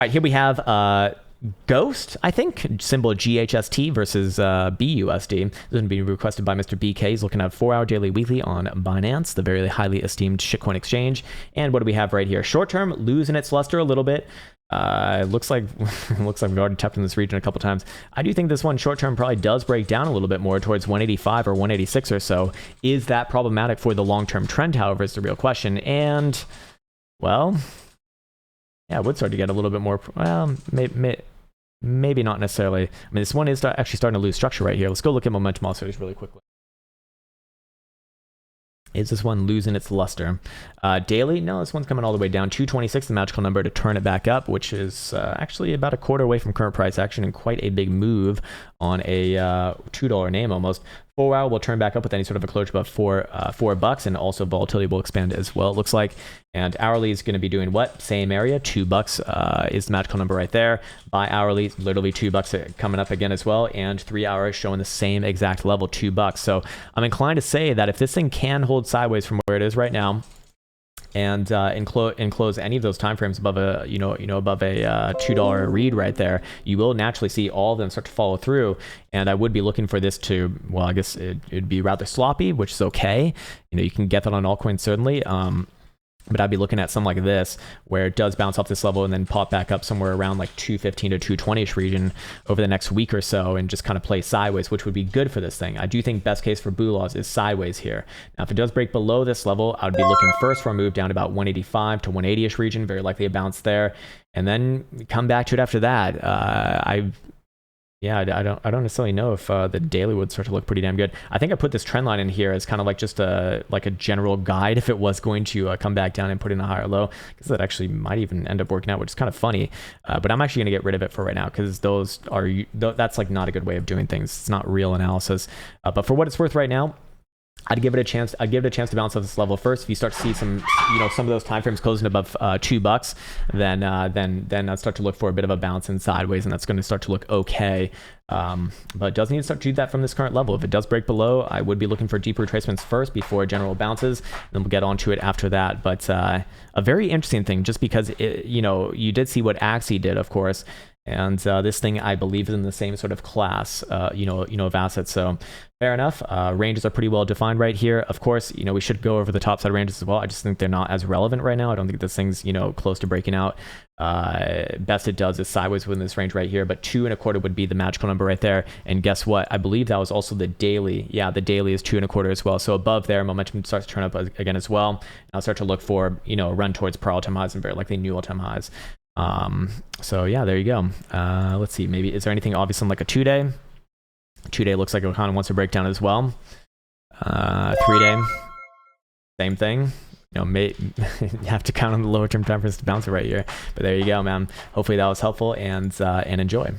All right, here we have Ghost, I think, symbol GHST versus BUSD. This is going to be requested by Mr. BK. He's looking at 4-hour daily weekly on Binance, the very highly esteemed shitcoin exchange. And what do we have right here? Short term, losing its luster a little bit. Looks like we've already tapped in this region a couple times. I do think this one short term probably does break down a little bit more towards 185 or 186 or so. Is that problematic for the long term trend, however, is the real question. And, well, yeah, it would start to get a little bit more, well, maybe not necessarily. I mean, this one is actually starting to lose structure right here. Let's go look at momentum oscillators really quickly. Is this one losing its luster? Daily, no, this one's coming all the way down. 226, the magical number to turn it back up, which is actually about a quarter away from current price action and quite a big move on a $2 name almost. 4-hour will turn back up with any sort of a closure above $4, and also volatility will expand as well, it looks like. And hourly is going to be doing what? Same area, $2 is the magical number right there. By hourly, literally $2 coming up again as well, and 3 hours showing the same exact level, $2. So I'm inclined to say that if this thing can hold sideways from where it is right now, and enclose any of those timeframes above a above a $2 read right there, you will naturally see all of them start to follow through. And I would be looking for this to, well, I guess it'd be rather sloppy, which is okay. You can get that on altcoins certainly. But I'd be looking at something like this, where it does bounce off this level and then pop back up somewhere around like 215 to 220ish region over the next week or so, and just kind of play sideways, which would be good for this thing. I do think best case for Boo Laws is sideways here. Now, if it does break below this level, I would be looking first for a move down to about 185 to 180ish region, very likely a bounce there, and then come back to it after that. I don't necessarily know if the daily would start to look pretty damn good. I think I put this trend line in here as kind of like just a general guide if it was going to come back down and put in a higher low, because that actually might even end up working out, which is kind of funny. But I'm actually going to get rid of it for right now, because that's like not a good way of doing things. It's not real analysis. But for what it's worth right now, I'd give it a chance. I'd give it a chance to bounce off this level first. If you start to see some of those timeframes closing above $2, then I'd start to look for a bit of a bounce in sideways, and that's going to start to look okay. But it does need to start to do that from this current level. If it does break below, I would be looking for deeper retracements first before general bounces, and then we'll get onto it after that. But a very interesting thing, just because you did see what Axie did, of course. And this thing, I believe, is in the same sort of class, of assets. So fair enough. Ranges are pretty well defined right here. Of course, we should go over the top side ranges as well. I just think they're not as relevant right now. I don't think this thing's, close to breaking out. Best it does is sideways within this range right here, but 2.25 would be the magical number right there. And guess what? I believe that was also the daily. Yeah, the daily is 2.25 as well. So above there, momentum starts to turn up again as well. And I'll start to look for, a run towards per all-time highs and very likely new all-time highs. So yeah, there you go. Let's see, maybe is there anything obvious on like a 2-day? 2-day looks like it kind of wants to break down as well. 3-day, same thing. You have to count on the lower term time frames to bounce it right here. But there you go, man. Hopefully that was helpful, and enjoy.